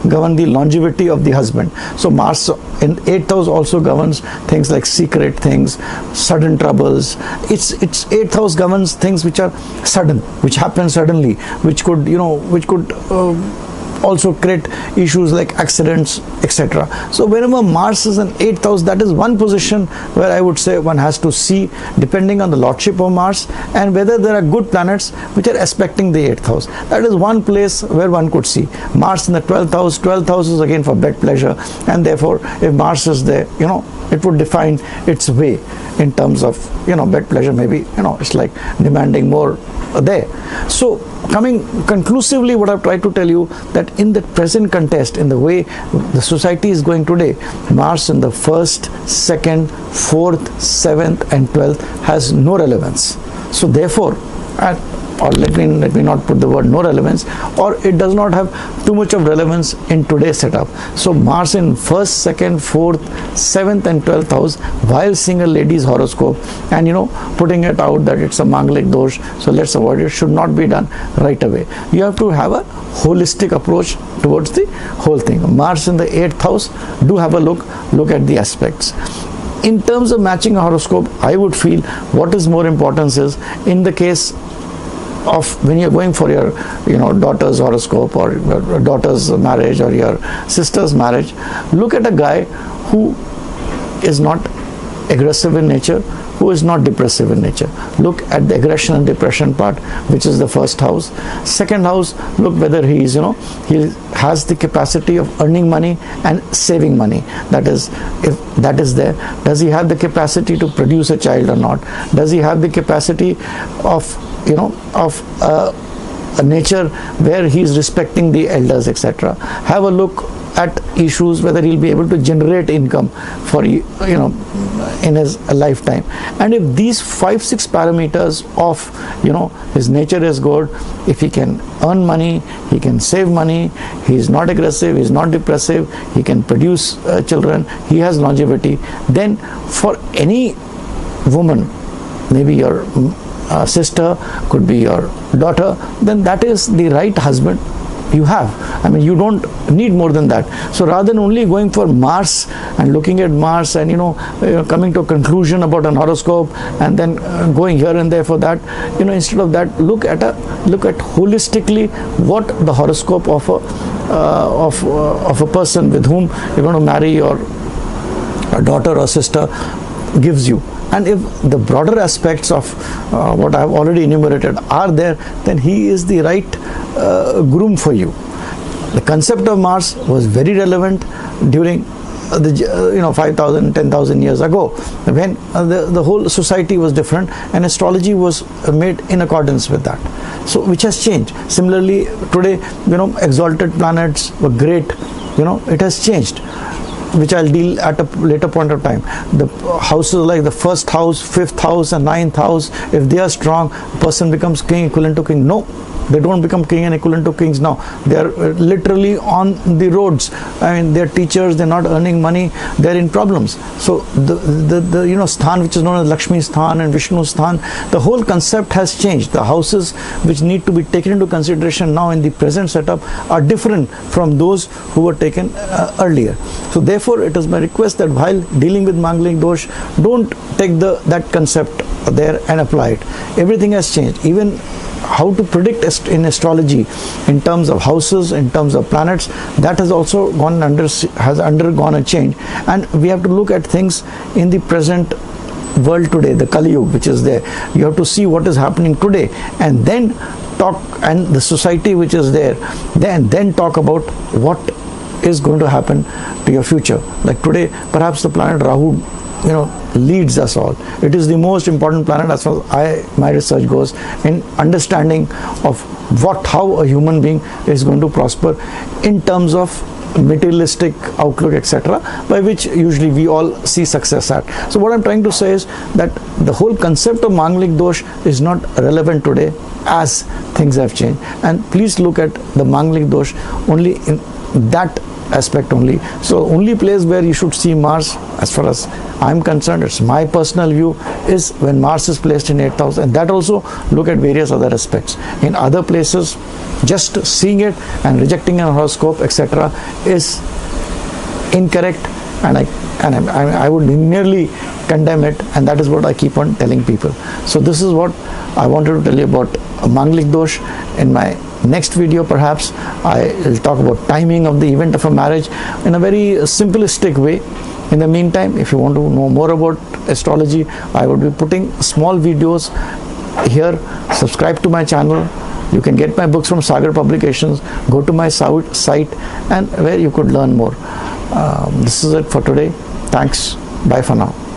govern the longevity of the husband. So Mars in 8th house also governs things like secret things, sudden troubles. It's 8th house governs things which are sudden, which happen suddenly, which could also create issues like accidents, etc. So whenever Mars is in 8th house, that is one position where I would say one has to see, depending on the lordship of Mars and whether there are good planets which are aspecting the 8th house. That is one place where one could see. Mars in the 12th house. 12th house is again for bed pleasure, and therefore if Mars is there, it would define its way in terms of bed pleasure. Maybe it's like demanding more there. So coming conclusively, what I've tried to tell you, that in the present context, in the way the society is going today, Mars in the 1st, 2nd, 4th, 7th and 12th has no relevance. So therefore, or let me not put the word no relevance, or it does not have too much of relevance in today's setup. So Mars in 1st, 2nd, 4th, 7th and 12th house, while seeing a lady's horoscope and putting it out that it's a Manglik Dosh, so let's avoid it, should not be done right away. You have to have a holistic approach towards the whole thing. Mars in the 8th house, do have a look at the aspects. In terms of matching a horoscope, I would feel what is more important is, in the case of when you're going for your daughter's horoscope or your daughter's marriage or your sister's marriage, look at a guy who is not aggressive in nature, who is not depressive in nature. Look at the aggression and depression part, which is the 1st house. 2nd house, look whether he is he has the capacity of earning money and saving money. That is, if that is there, does he have the capacity to produce a child or not? Does he have the capacity of a nature where he is respecting the elders, etc. Have a look at issues whether he'll be able to generate income for in his lifetime. And if these 5-6 parameters of his nature is good, if he can earn money, he can save money, he is not aggressive, he is not depressive, he can produce children, he has longevity, then for any woman, maybe your sister, could be your daughter, then that is the right husband you have. I mean, you don't need more than that. So rather than only going for Mars and looking at Mars and coming to a conclusion about an horoscope and then going here and there for that, instead of that, look at holistically what the horoscope of a person with whom you're going to marry your daughter or sister gives you. And if the broader aspects of what I have already enumerated are there, then he is the right groom for you. The concept of Mars was very relevant during the 5,000, 10,000 years ago, when the whole society was different and astrology was made in accordance with that. So which has changed. Similarly, today, exalted planets were great. It has changed, which I'll deal at a later point of time. The houses like the 1st house, 5th house and 9th house, if they are strong, a person becomes king equivalent to king. No, they don't become king and equivalent to kings now. They are literally on the roads. I mean, they're teachers, they're not earning money, they're in problems. So the sthan, which is known as Lakshmi sthan and Vishnu sthan, the whole concept has changed. The houses which need to be taken into consideration now in the present setup are different from those who were taken earlier. So therefore, it is my request that while dealing with Manglik Dosh, don't take that concept there and apply it. Everything has changed. Even how to predict in astrology in terms of houses, in terms of planets, that has also undergone a change, and we have to look at things in the present world today, the Kali Yuga which is there. You have to see what is happening today and then talk, and the society which is there, then talk about what is going to happen to your future. Like today, perhaps the planet Rahu leads us all. It is the most important planet as far as my research goes in understanding of how a human being is going to prosper in terms of materialistic outlook, etc., by which usually we all see success at. So what I'm trying to say is that the whole concept of Manglik Dosh is not relevant today as things have changed, and please look at the Manglik Dosh only in that aspect only. So only place where you should see Mars, as far as I'm concerned, it's my personal view, is when Mars is placed in 8th house, and that also look at various other aspects. In other places, just seeing it and rejecting an horoscope, etc., is incorrect, and I would nearly condemn it, and that is what I keep on telling people. So this is what I wanted to tell you about Manglik Dosh. In my next video, perhaps I will talk about timing of the event of a marriage in a very simplistic way. In the meantime, if you want to know more about astrology, I would be putting small videos here. Subscribe to my channel. You can get my books from SAGAR publications. Go to my site, and where you could learn more. This is it for today. Thanks. Bye for now.